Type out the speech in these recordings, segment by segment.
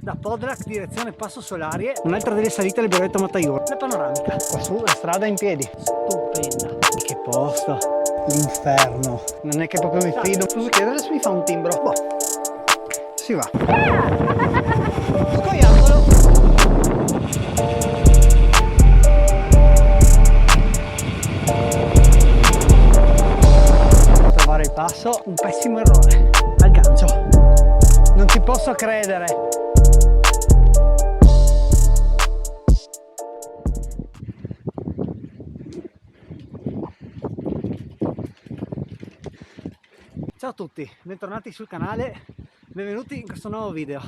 da Podlac direzione Passo Solarie, un'altra delle salite del brevetto Mataiur, la panoramica. Qua su la strada in piedi, stupenda. Che posto, l'inferno. Non è che proprio mi fido. Posso chiedere se mi fa un timbro? Boh. Si va. Scoiattolo. Trovare il passo, un pessimo errore. Al gancio. Non ci posso credere. Ciao a tutti, bentornati sul canale, benvenuti in questo nuovo video.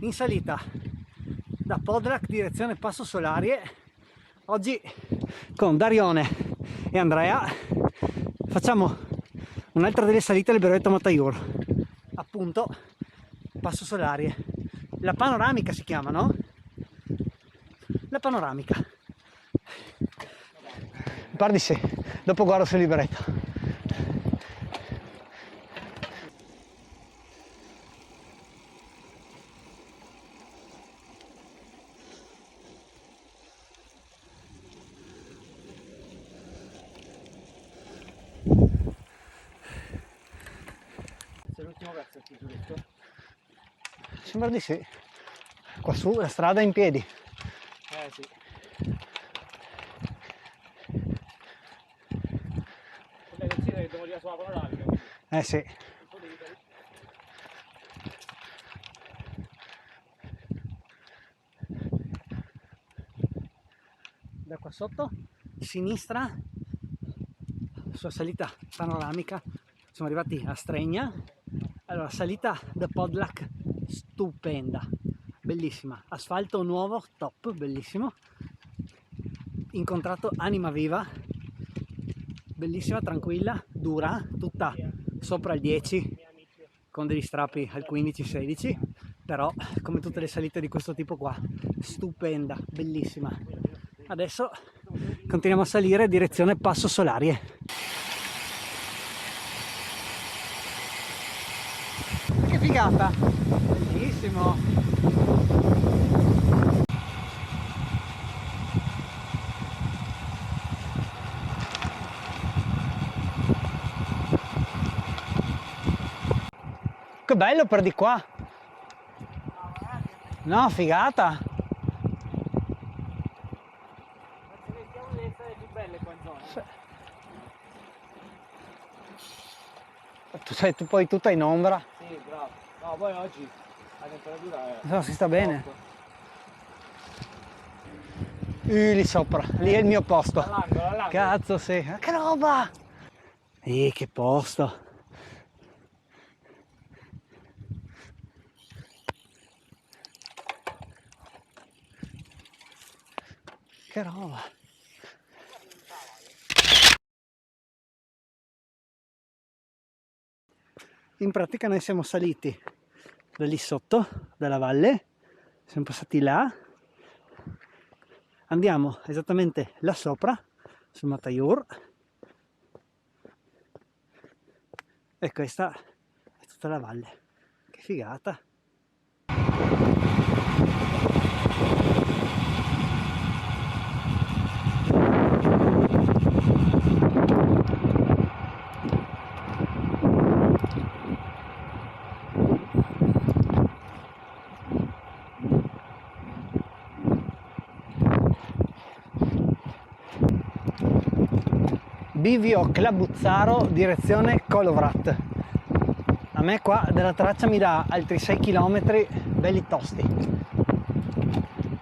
In salita da Podlac direzione Passo Solarie, oggi con Darione e Andrea facciamo un'altra delle salite del brevetto Mataiur, appunto Passo Solarie. La panoramica si chiama, no? La panoramica. Mi pare di sì, dopo guardo sul libretto. L'ultimo pezzo è giusto? Sembra di sì. Qua su la strada in piedi. Sì. Vabbè, che che devo dire sulla panoramica. Sì. Da qua sotto, sinistra, sulla salita panoramica, siamo arrivati a Stregna. Allora, salita da Podlac stupenda, bellissima, asfalto nuovo, top, bellissimo, incontrato anima viva, bellissima, tranquilla, dura, tutta sopra il 10 con degli strappi al 15-16, però come tutte le salite di questo tipo qua, stupenda, bellissima. Adesso continuiamo a salire direzione Passo Solarie. Che figata! Bellissimo! Che bello per di qua! No, figata! Siamo le strade più belle qua in zona. Tu poi tutta in ombra. Sì, bravo. No, poi oggi la temperatura è... No, si sta bene. top. Lì sopra, lì è il mio posto. All'angolo. Cazzo, sì. Che roba! Che posto! Che roba! In pratica noi siamo saliti da lì sotto, dalla valle, siamo passati là, andiamo esattamente là sopra, sul Mataiur, e questa è tutta la valle. Che figata! Bivio Clabuzzaro direzione Kolovrat. A me qua della traccia mi dà altri 6 km belli tosti.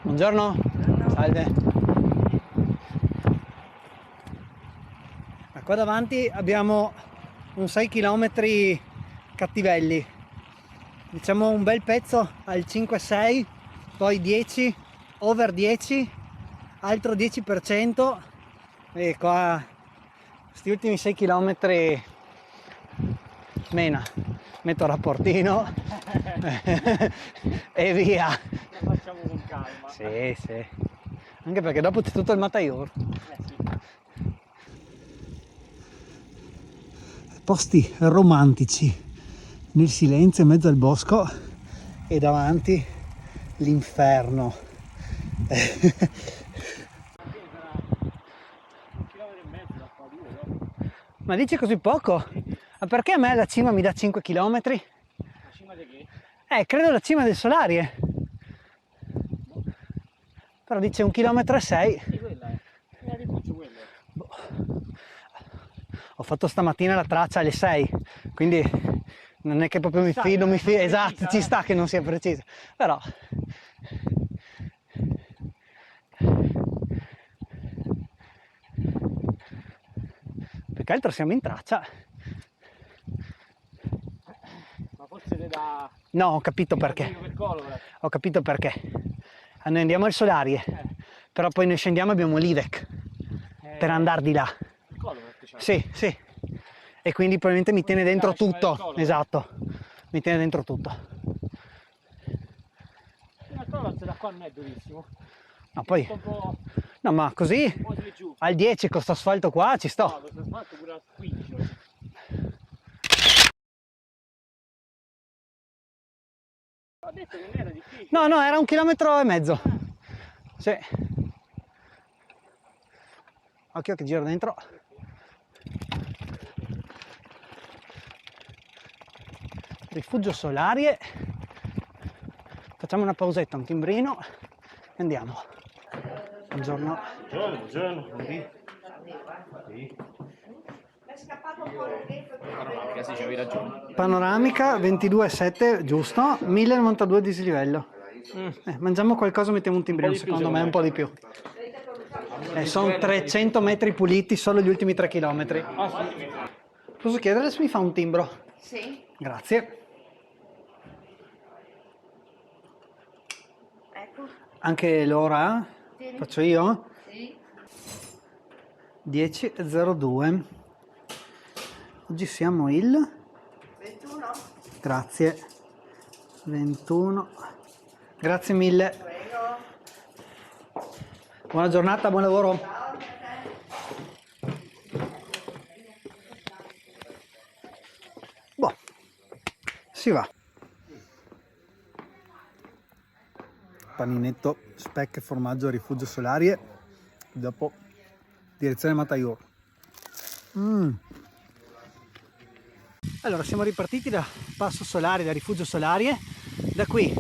Buongiorno. Salve. Qua davanti abbiamo un 6 km cattivelli, diciamo un bel pezzo al 5-6, poi 10, over 10, altro 10%, e qua questi ultimi 6 km mena, metto rapportino e via. Lo facciamo con calma. Sì, sì, anche perché dopo c'è tutto il Mataiur. Sì. Posti romantici nel silenzio in mezzo al bosco e davanti l'inferno. Ma dici così poco? Ma perché a me la cima mi dà 5 km? La cima di che? Credo la cima del Solarie. Però dice 1,6 km. Sì, quella è. La rifugio quella. Boh. Ho fatto stamattina la traccia alle 6, quindi non è che proprio mi fido, esatto, precisa, ci sta che non sia precisa, però più che altro siamo in traccia. Ma forse te da... No, ho capito perché. Per Colora. Ho capito perché. Noi andiamo al Solarie, però poi noi scendiamo e abbiamo l'Ivec per andare di là. Il Colora, Sì, sì. E quindi probabilmente mi tiene dentro tutto. Esatto, mi tiene dentro tutto. Il Colora da qua non è durissimo. No, poi... No, ma così al 10 con sto asfalto qua ci sto. No, questo asfalto pure al 15. Ho detto che non era difficile. No, no, era 1,5 km. Sì. Occhio che giro dentro. Rifugio Solarie. Facciamo una pausetta, un timbrino e andiamo. Buongiorno. Buongiorno. Panoramica, sì, c'avevi ragione. Panoramica 22,7, giusto? 1092 dislivello. Mangiamo qualcosa, mettiamo un timbrino, secondo me un po' di più. Sono 300 metri puliti, solo gli ultimi 3 km. Posso chiedere se mi fa un timbro? Sì. Grazie. Ecco. Anche l'ora? Sì. Faccio io? Sì. 10:02. Oggi siamo il 21. Grazie. 21. Grazie mille. Prego. Buona giornata, buon lavoro. Ciao anche a te. Boh, si va. Paninetto, speck e formaggio a Rifugio Solarie. Dopo direzione Mataiur. Allora, siamo ripartiti da Passo Solari, da Rifugio Solarie. Da qui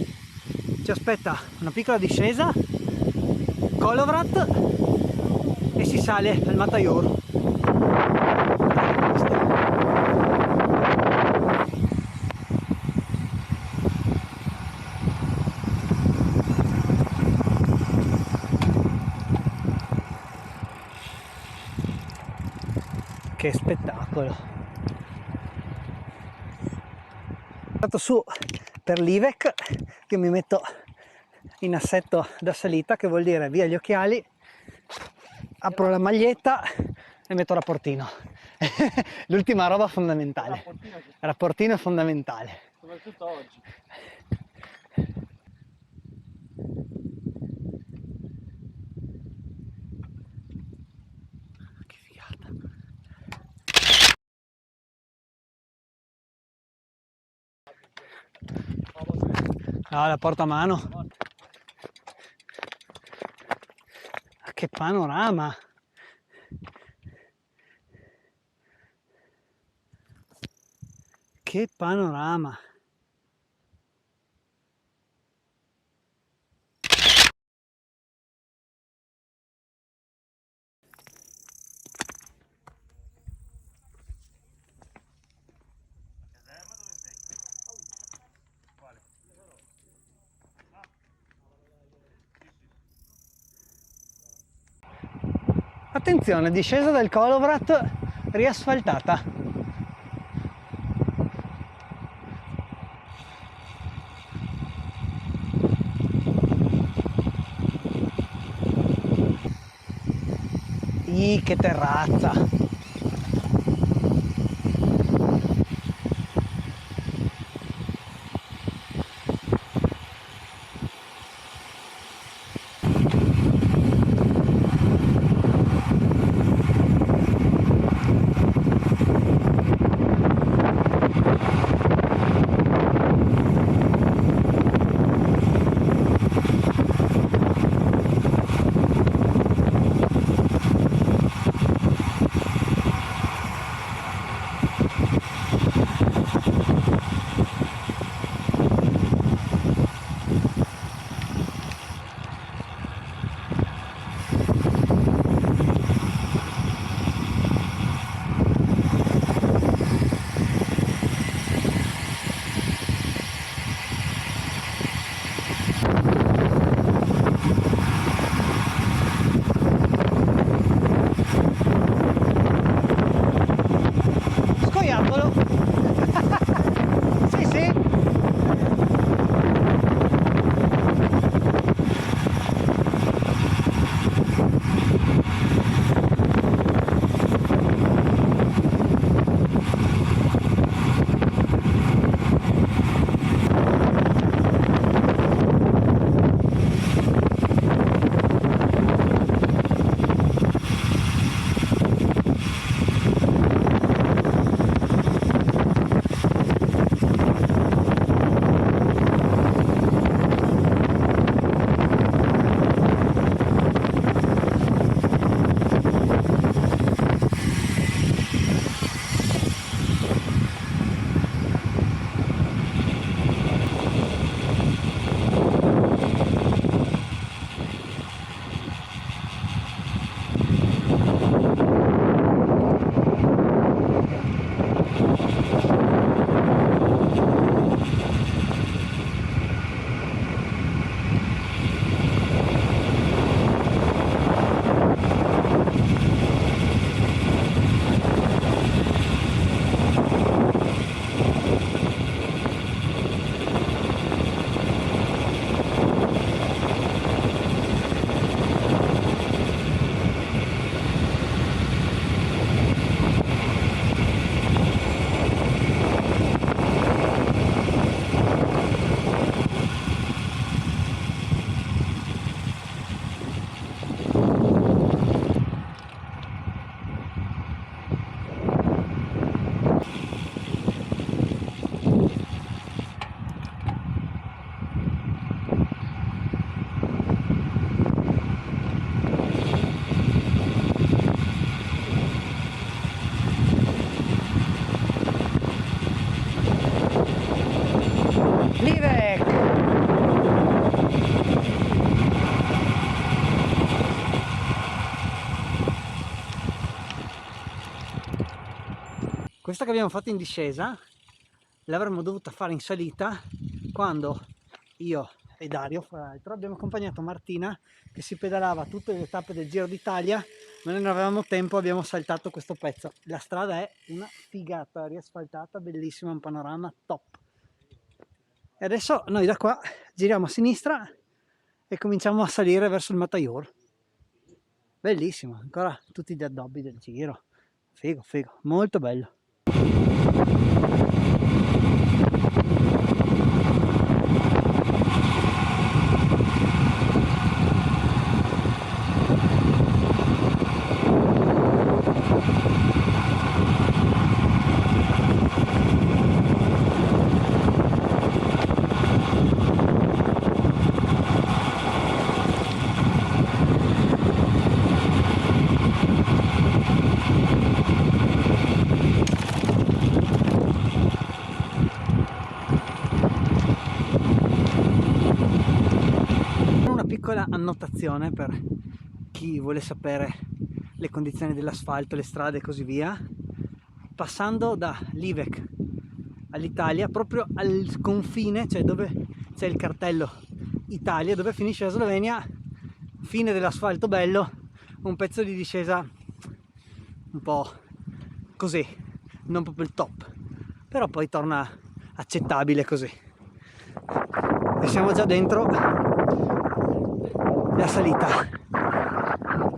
ci aspetta una piccola discesa, Kolovrat, e si sale al Mataiur. Che spettacolo! Stato su per l'Ivec, che mi metto in assetto da salita, che vuol dire via gli occhiali, apro la maglietta e metto rapportino. L'ultima roba fondamentale. Rapportino è fondamentale. Soprattutto oggi. Che figata. Ah, la porta a mano. Che panorama. Che panorama. Attenzione, discesa del Kolovrat riasfaltata. Che terrazza! Questa che abbiamo fatto in discesa l'avremmo dovuta fare in salita, quando io e Dario, fra l'altro, abbiamo accompagnato Martina che si pedalava tutte le tappe del Giro d'Italia, ma noi non avevamo tempo, abbiamo saltato questo pezzo. La strada è una figata, riasfaltata, bellissima, un panorama top. E adesso noi da qua giriamo a sinistra e cominciamo a salire verso il Mataior. Bellissimo, ancora tutti gli addobbi del giro. Figo, figo, molto bello. Piccola annotazione per chi vuole sapere le condizioni dell'asfalto, le strade e così via. Passando da Livec all'Italia, proprio al confine, cioè dove c'è il cartello Italia, dove finisce la Slovenia, fine dell'asfalto bello, un pezzo di discesa un po' così, non proprio il top, però poi torna accettabile così. E siamo già dentro la salita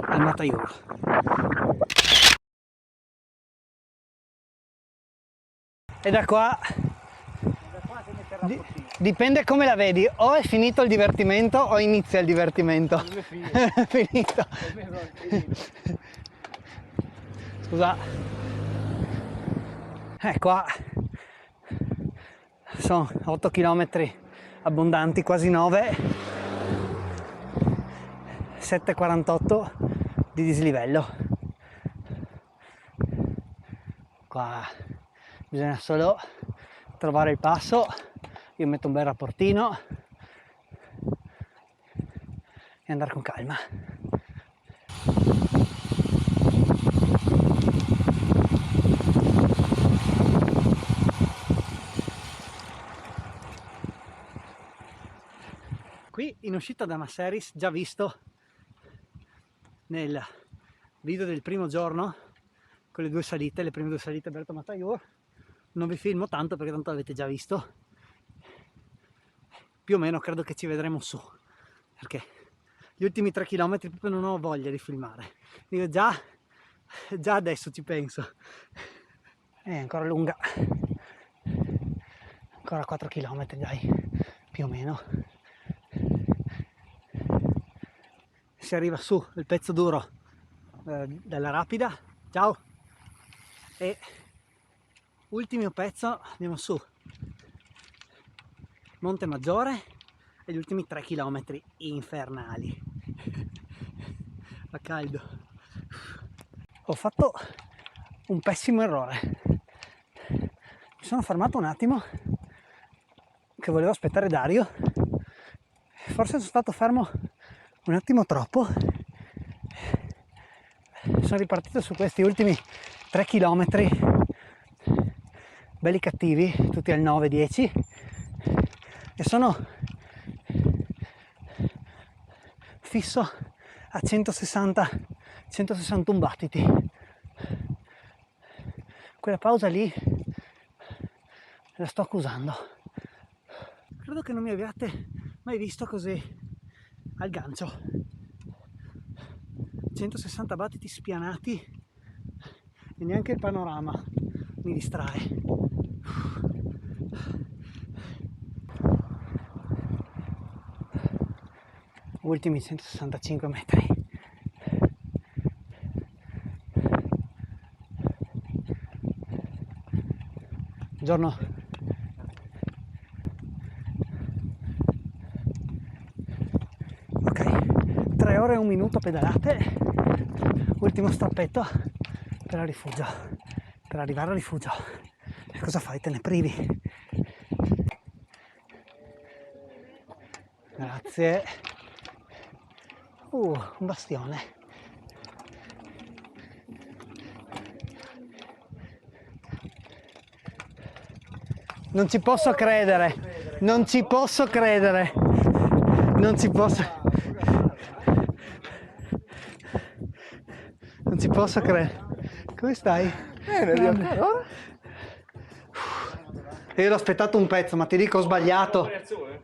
al Mataior. E da qua dipende come la vedi, o è finito il divertimento o inizia il divertimento. Finito. Scusa. Qua sono 8 km abbondanti, quasi 9. 7,48 di dislivello. Qua bisogna solo trovare il passo. Io metto un bel rapportino e andare con calma. Qui in uscita da Masseris, già visto nel video del primo giorno con le due salite, le prime due salite Berto Mataior, non vi filmo tanto perché tanto l'avete già visto, più o meno credo che ci vedremo su, perché gli ultimi 3 km proprio non ho voglia di filmare, dico già adesso ci penso, è ancora lunga, ancora 4 km dai, più o meno. Si arriva su il pezzo duro della rapida, ciao, e ultimo pezzo andiamo su Monte Maggiore e gli ultimi 3 km infernali. Fa caldo. Ho fatto un pessimo errore, mi sono fermato un attimo che volevo aspettare Dario, forse sono stato fermo un attimo troppo, sono ripartito su questi ultimi 3 km belli cattivi, tutti al 9-10, e sono fisso a 160-161 battiti. Quella pausa lì la sto accusando. Credo che non mi abbiate mai visto così al gancio. 160 battiti spianati e neanche il panorama mi distrae. Ultimi 165 metri. Buongiorno. Ok, 3 ore e 1 minuto pedalate. Ultimo strappetto per il rifugio, per arrivare al rifugio. E cosa fai? Te ne privi? Grazie. Un bastione. Non ci posso credere. Non ci posso credere. Non ci posso. Non ci posso credere. Come stai? Bene, Io l'ho aspettato un pezzo, ma ti dico ho sbagliato.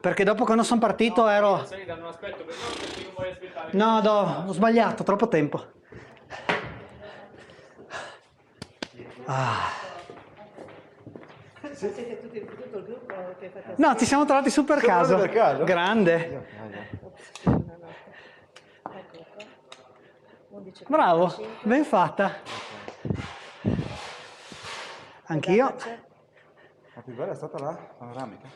Perché dopo quando sono partito ero... No, no, ho sbagliato, troppo tempo. Ah. Siete tutti, tutto il gruppo che fate No, ci siamo trovati su per caso. per caso? Grande. Ecco qua. 11, Bravo, 45. ben fatta. Anch'io. C'è? La più bella è stata la panoramica.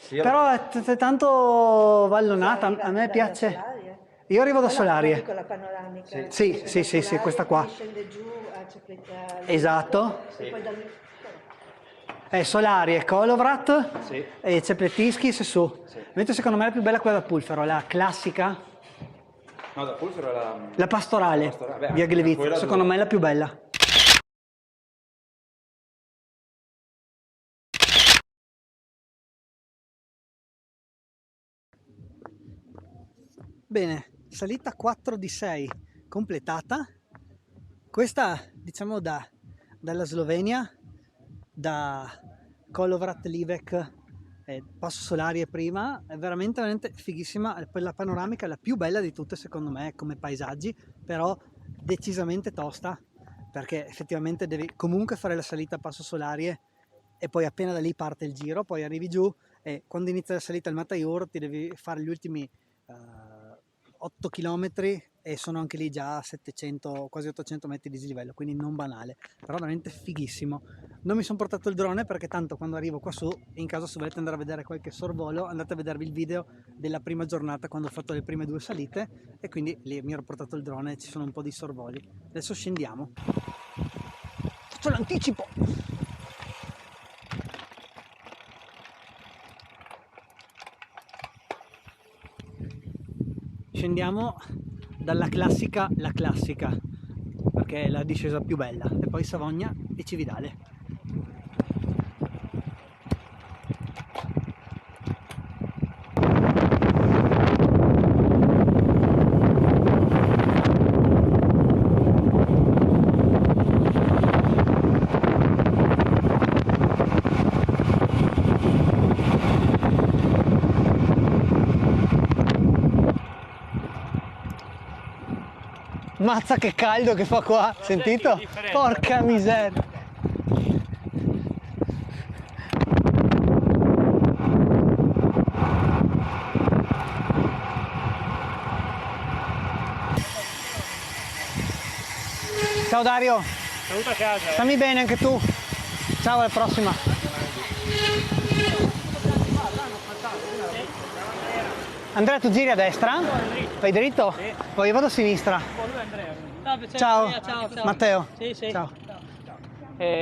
Però è tanto vallonata, a me piace. Solaria? Io arrivo da No, Solarie. dico la panoramica. Sì, sì, sì, sì, questa qua. Scende giù a Cepletta. Esatto. E poi da lì. È Solarie, Kolovrat e Cepletinskis su. Mentre secondo me la più bella è quella da Pulfero, la classica, No, da Pulsero è la pastorale, pastorale. Beh, via Glevizzo. quella Secondo me è la più bella. Bene, salita 4 di 6 completata. Questa, diciamo, dalla Slovenia, da Kolovrat Livek e Passo Solarie prima, è veramente fighissima. La panoramica è la più bella di tutte secondo me come paesaggi, però decisamente tosta, perché effettivamente devi comunque fare la salita a Passo Solarie e poi appena da lì parte il giro, poi arrivi giù e quando inizia la salita al Mataiur ti devi fare gli ultimi 8 km e sono anche lì già a 700, quasi 800 metri di dislivello, quindi non banale, però veramente fighissimo. Non mi sono portato il drone perché tanto quando arrivo qua su, in caso se volete andare a vedere qualche sorvolo, andate a vedervi il video della prima giornata quando ho fatto le prime 2 salite e quindi lì mi ero portato il drone e ci sono un po' di sorvoli. Adesso scendiamo. Faccio l'anticipo! Scendiamo dalla classica, la classica, perché è la discesa più bella, e poi Savogna e Cividale. Mazza che caldo che fa qua, sentito? Porca miseria! Ciao Dario! Saluta a casa. Stammi bene anche tu! Ciao, alla prossima! Andrea, tu giri a destra? Fai dritto? Poi io vado a sinistra. Ciao, Matteo. Sì. Ciao.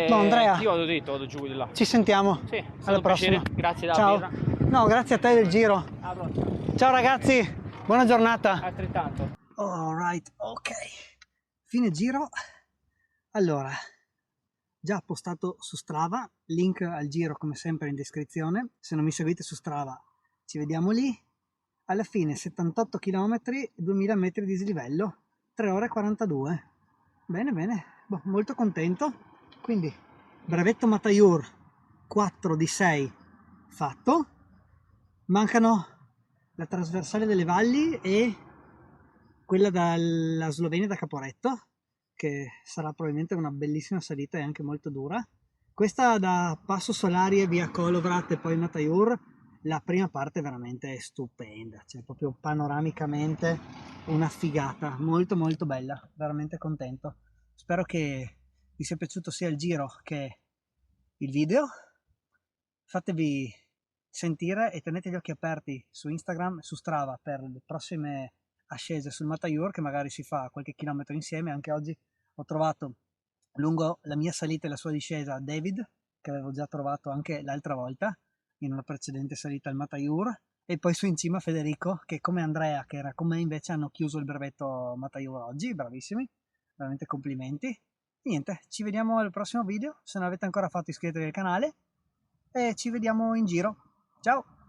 No, Andrea. Io vado dritto, vado giù di là. Ci sentiamo. Sì, Alla prossima. Grazie da Ciao. birra. No, grazie a te del giro. Ciao ragazzi, buona giornata. Altrettanto. Alright, ok. Fine giro. Allora, già postato su Strava, link al giro come sempre in descrizione. Se non mi seguite su Strava, ci vediamo lì. Alla fine 78 km, 2000 metri di dislivello, 3 ore e 42. Bene, bene, boh, molto contento. Quindi, brevetto Mataiur 4 di 6 fatto. Mancano la trasversale delle valli e quella dalla Slovenia da Caporetto, che sarà probabilmente una bellissima salita e anche molto dura. Questa da Passo Solarie via Kolovrat e poi Mataiur, la prima parte veramente è stupenda, cioè proprio panoramicamente una figata, molto bella, veramente contento. Spero che vi sia piaciuto sia il giro che il video. Fatevi sentire e tenete gli occhi aperti su Instagram e su Strava per le prossime ascese sul Mataiur, che magari si fa qualche chilometro insieme. Anche oggi ho trovato lungo la mia salita e la sua discesa David, che avevo già trovato anche l'altra volta in una precedente salita al Mataiur, e poi su in cima Federico, che come Andrea, che era con me invece, hanno chiuso il brevetto Mataiur oggi, bravissimi, veramente complimenti. niente, ci vediamo al prossimo video. Se non avete ancora fatto, iscrivetevi al canale e ci vediamo in giro. Ciao!